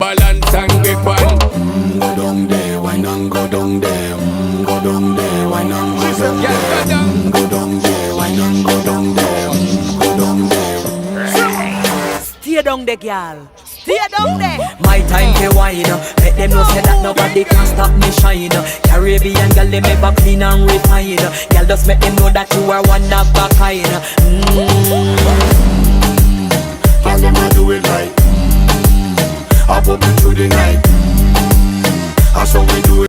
balance and grip on. Go down there, wine and go down there. Go down there, wine and go down there. Go down there, wine and go down there. Go down there. Stay down there, girl. Stay down there. My time to wine. Let them know say that nobody can stop me shine. Caribbean girl, they make up clean and refine. Girl, just make them know that you are one of a kind.